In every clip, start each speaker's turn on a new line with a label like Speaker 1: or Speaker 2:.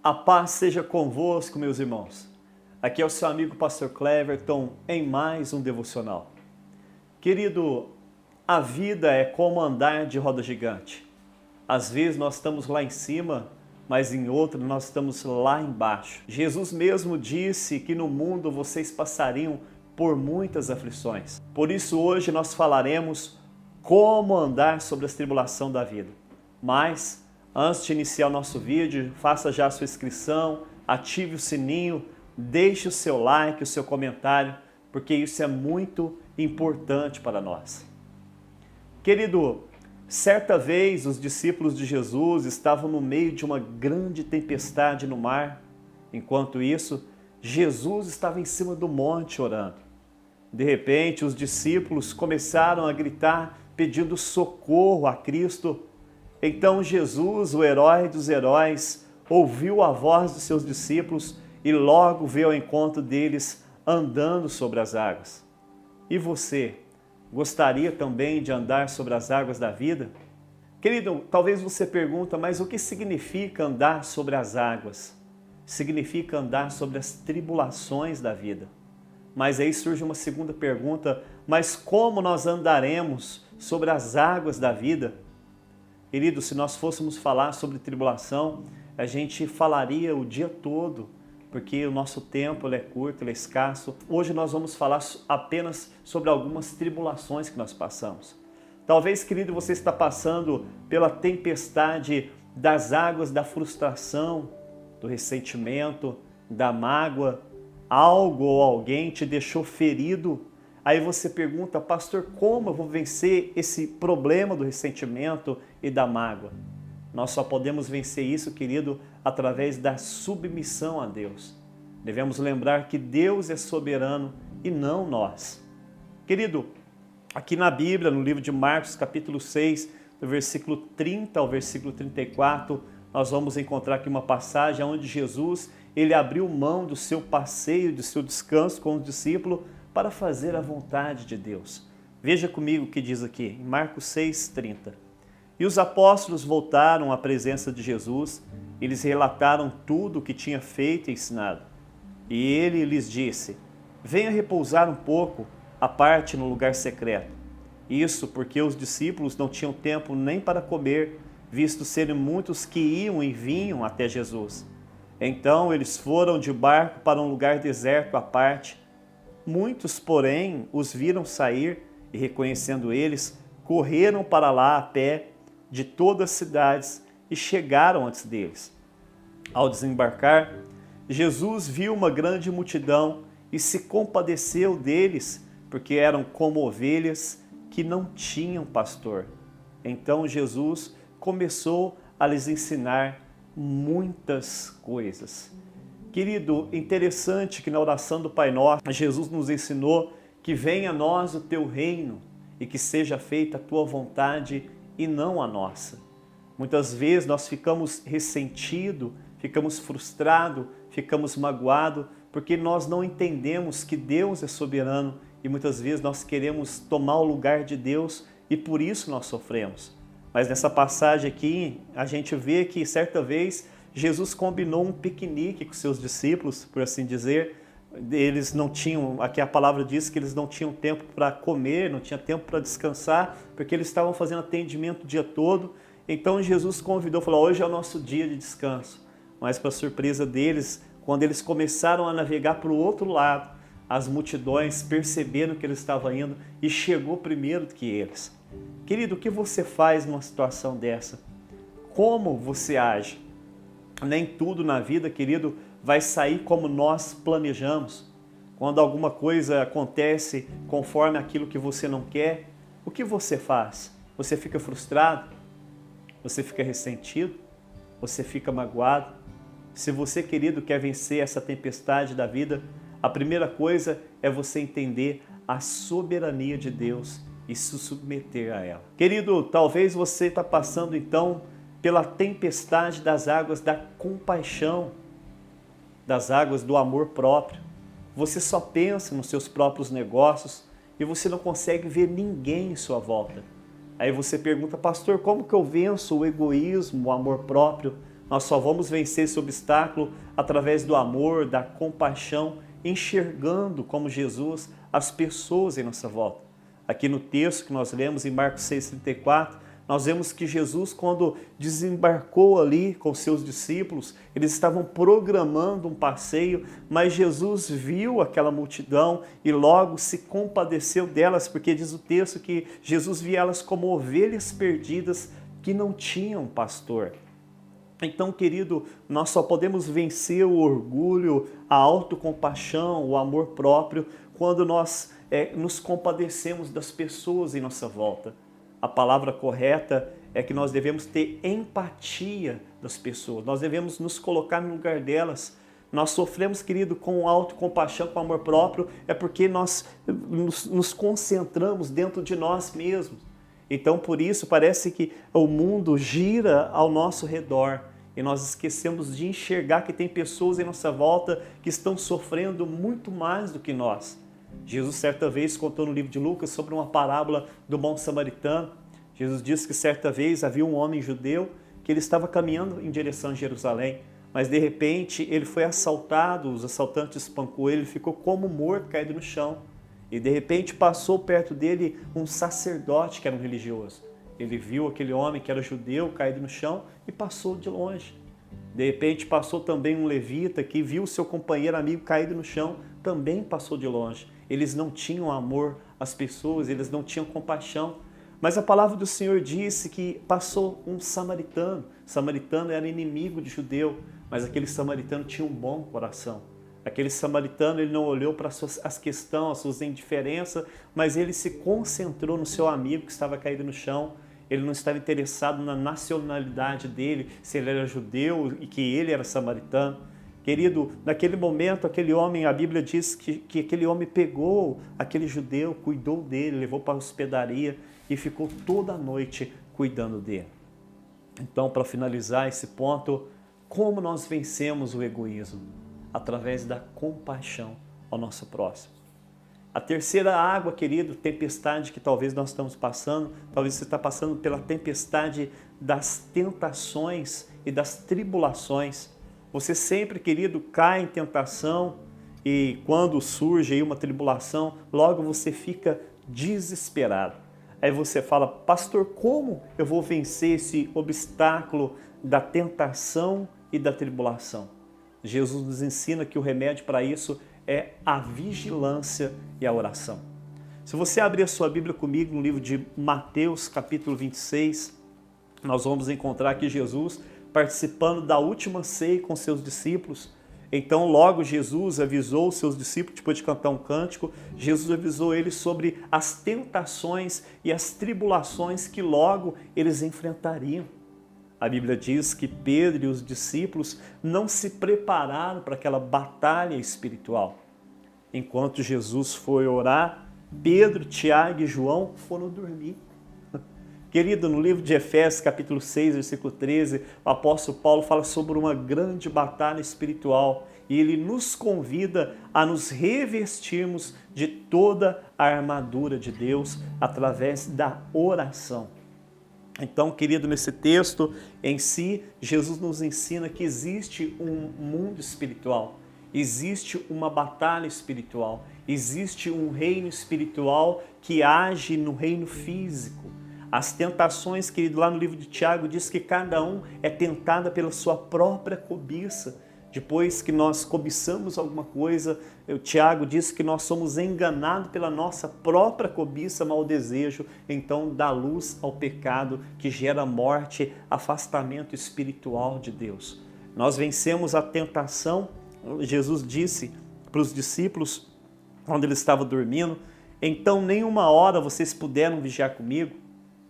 Speaker 1: A paz seja convosco, meus irmãos. Aqui é o seu amigo Pastor Cleverton em mais um devocional. Querido, a vida é como andar de roda gigante. Às vezes nós estamos lá em cima, mas em outro nós estamos lá embaixo. Jesus mesmo disse que no mundo vocês passariam por muitas aflições. Por isso hoje nós falaremos como andar sobre as tribulações da vida. Mas antes de iniciar o nosso vídeo, faça já a sua inscrição, ative o sininho, deixe o seu like, o seu comentário, porque isso é muito importante para nós. Querido, certa vez os discípulos de Jesus estavam no meio de uma grande tempestade no mar. Enquanto isso, Jesus estava em cima do monte orando. De repente, os discípulos começaram a gritar pedindo socorro a Cristo. Então Jesus, o herói dos heróis, ouviu a voz dos seus discípulos e logo veio ao encontro deles andando sobre as águas. E você, gostaria também de andar sobre as águas da vida? Querido, talvez você pergunte, mas o que significa andar sobre as águas? Significa andar sobre as tribulações da vida. Mas aí surge uma segunda pergunta, mas como nós andaremos sobre as águas da vida? Querido, se nós fôssemos falar sobre tribulação, a gente falaria o dia todo, porque o nosso tempo ele é curto, ele é escasso. Hoje nós vamos falar apenas sobre algumas tribulações que nós passamos. Talvez, querido, você está passando pela tempestade das águas da frustração, do ressentimento, da mágoa. Algo ou alguém te deixou ferido. Aí você pergunta, pastor, como eu vou vencer esse problema do ressentimento e da mágoa? Nós só podemos vencer isso, querido, através da submissão a Deus. Devemos lembrar que Deus é soberano e não nós. Querido, aqui na Bíblia, no livro de Marcos, capítulo 6, do versículo 30 ao versículo 34, nós vamos encontrar aqui uma passagem onde Jesus ele abriu mão do seu passeio, do seu descanso com os discípulos, para fazer a vontade de Deus. Veja comigo o que diz aqui, em Marcos 6:30. E os apóstolos voltaram à presença de Jesus, eles relataram tudo o que tinha feito e ensinado. E ele lhes disse, venha repousar um pouco à parte no lugar secreto. Isso porque os discípulos não tinham tempo nem para comer, visto serem muitos que iam e vinham até Jesus. Então eles foram de barco para um lugar deserto à parte. Muitos, porém, os viram sair e, reconhecendo eles, correram para lá a pé de todas as cidades e chegaram antes deles. Ao desembarcar, Jesus viu uma grande multidão e se compadeceu deles, porque eram como ovelhas que não tinham pastor. Então Jesus começou a lhes ensinar muitas coisas. Querido, interessante que na oração do Pai Nosso, Jesus nos ensinou que venha a nós o teu reino e que seja feita a tua vontade e não a nossa. Muitas vezes nós ficamos ressentidos, ficamos frustrados, ficamos magoados, porque nós não entendemos que Deus é soberano e muitas vezes nós queremos tomar o lugar de Deus e por isso nós sofremos. Mas nessa passagem aqui, a gente vê que certa vez Jesus combinou um piquenique com seus discípulos, por assim dizer. Eles não tinham, aqui a palavra diz que eles não tinham tempo para comer, não tinham tempo para descansar, porque eles estavam fazendo atendimento o dia todo. Então Jesus convidou, falou, hoje é o nosso dia de descanso. Mas para surpresa deles, quando eles começaram a navegar para o outro lado, as multidões perceberam que eles estavam indo e chegou primeiro do que eles. Querido, o que você faz numa situação dessa? Como você age? Nem tudo na vida, querido, vai sair como nós planejamos. Quando alguma coisa acontece conforme aquilo que você não quer, o que você faz? Você fica frustrado? Você fica ressentido? Você fica magoado? Se você, querido, quer vencer essa tempestade da vida, a primeira coisa é você entender a soberania de Deus e se submeter a ela. Querido, talvez você está passando então pela tempestade das águas da compaixão, das águas do amor próprio. Você só pensa nos seus próprios negócios e você não consegue ver ninguém em sua volta. Aí você pergunta, pastor, como que eu venço o egoísmo, o amor próprio? Nós só vamos vencer esse obstáculo através do amor, da compaixão, enxergando como Jesus as pessoas em nossa volta. Aqui no texto que nós lemos em Marcos 6,34, nós vemos que Jesus, quando desembarcou ali com seus discípulos, eles estavam programando um passeio, mas Jesus viu aquela multidão e logo se compadeceu delas, porque diz o texto que Jesus via elas como ovelhas perdidas que não tinham pastor. Então, querido, nós só podemos vencer o orgulho, a autocompaixão, o amor próprio, quando nós nos compadecemos das pessoas em nossa volta. A palavra correta é que nós devemos ter empatia das pessoas, nós devemos nos colocar no lugar delas. Nós sofremos, querido, com autocompaixão, com amor próprio, é porque nós nos concentramos dentro de nós mesmos. Então, por isso, parece que o mundo gira ao nosso redor e nós esquecemos de enxergar que tem pessoas em nossa volta que estão sofrendo muito mais do que nós. Jesus certa vez contou no livro de Lucas sobre uma parábola do bom samaritano. Jesus disse que certa vez havia um homem judeu que ele estava caminhando em direção a Jerusalém, mas de repente ele foi assaltado, os assaltantes espancou ele, ficou como morto, caído no chão. E de repente passou perto dele um sacerdote que era um religioso. Ele viu aquele homem que era judeu caído no chão e passou de longe. De repente passou também um levita que viu seu companheiro amigo caído no chão, também passou de longe. Eles não tinham amor às pessoas, eles não tinham compaixão. Mas a palavra do Senhor disse que passou um samaritano. O samaritano era inimigo de judeu, mas aquele samaritano tinha um bom coração. Aquele samaritano, ele não olhou para as questões, as suas indiferenças, mas ele se concentrou no seu amigo que estava caído no chão. Ele não estava interessado na nacionalidade dele, se ele era judeu e que ele era samaritano. Querido, naquele momento, aquele homem, a Bíblia diz que aquele homem pegou aquele judeu, cuidou dele, levou para a hospedaria e ficou toda a noite cuidando dele. Então, para finalizar esse ponto, como nós vencemos o egoísmo? Através da compaixão ao nosso próximo. A terceira água, querido, tempestade que talvez nós estamos passando, talvez você está passando pela tempestade das tentações e das tribulações. Você sempre, querido, cai em tentação e quando surge aí uma tribulação, logo você fica desesperado. Aí você fala, pastor, como eu vou vencer esse obstáculo da tentação e da tribulação? Jesus nos ensina que o remédio para isso é a vigilância e a oração. Se você abrir a sua Bíblia comigo no livro de Mateus, capítulo 26, nós vamos encontrar aqui Jesus participando da última ceia com seus discípulos. Então logo Jesus avisou os seus discípulos, depois de cantar um cântico, Jesus avisou eles sobre as tentações e as tribulações que logo eles enfrentariam. A Bíblia diz que Pedro e os discípulos não se prepararam para aquela batalha espiritual. Enquanto Jesus foi orar, Pedro, Tiago e João foram dormir. Querido, no livro de Efésios, capítulo 6, versículo 13, o apóstolo Paulo fala sobre uma grande batalha espiritual e ele nos convida a nos revestirmos de toda a armadura de Deus através da oração. Então, querido, nesse texto em si, Jesus nos ensina que existe um mundo espiritual, existe uma batalha espiritual, existe um reino espiritual que age no reino físico. As tentações, querido, lá no livro de Tiago diz que cada um é tentada pela sua própria cobiça. Depois que nós cobiçamos alguma coisa, o Tiago diz que nós somos enganados pela nossa própria cobiça, mau desejo, então dá luz ao pecado que gera morte, afastamento espiritual de Deus. Nós vencemos a tentação, Jesus disse para os discípulos, quando ele estava dormindo, então nenhuma hora vocês puderam vigiar comigo,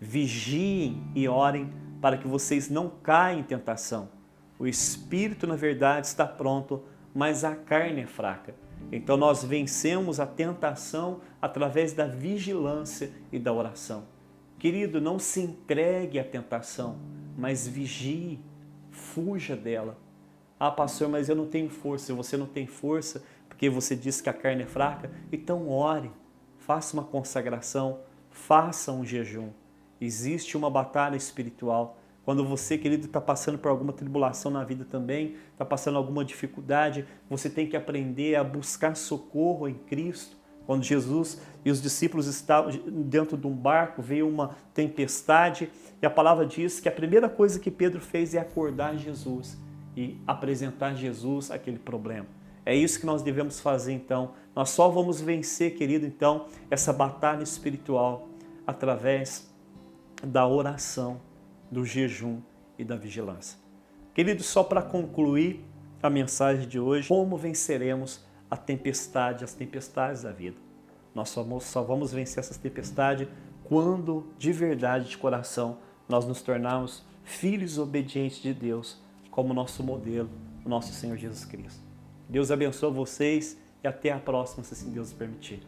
Speaker 1: vigiem e orem para que vocês não caiam em tentação. O espírito, na verdade, está pronto, mas a carne é fraca. Então nós vencemos a tentação através da vigilância e da oração. Querido, não se entregue à tentação, mas vigie, fuja dela. Ah, pastor, mas eu não tenho força. Se você não tem força, porque você disse que a carne é fraca, então ore, faça uma consagração, faça um jejum. Existe uma batalha espiritual. Quando você, querido, está passando por alguma tribulação na vida também, está passando alguma dificuldade, você tem que aprender a buscar socorro em Cristo. Quando Jesus e os discípulos estavam dentro de um barco, veio uma tempestade e a palavra diz que a primeira coisa que Pedro fez é acordar Jesus e apresentar Jesus aquele problema. É isso que nós devemos fazer então. Nós só vamos vencer, querido, então, essa batalha espiritual através da oração, do jejum e da vigilância. Querido, só para concluir a mensagem de hoje, como venceremos a tempestade, as tempestades da vida? Nós só vamos vencer essas tempestades quando, de verdade, de coração, nós nos tornarmos filhos obedientes de Deus, como nosso modelo, o nosso Senhor Jesus Cristo. Deus abençoe vocês e até a próxima, se assim Deus permitir.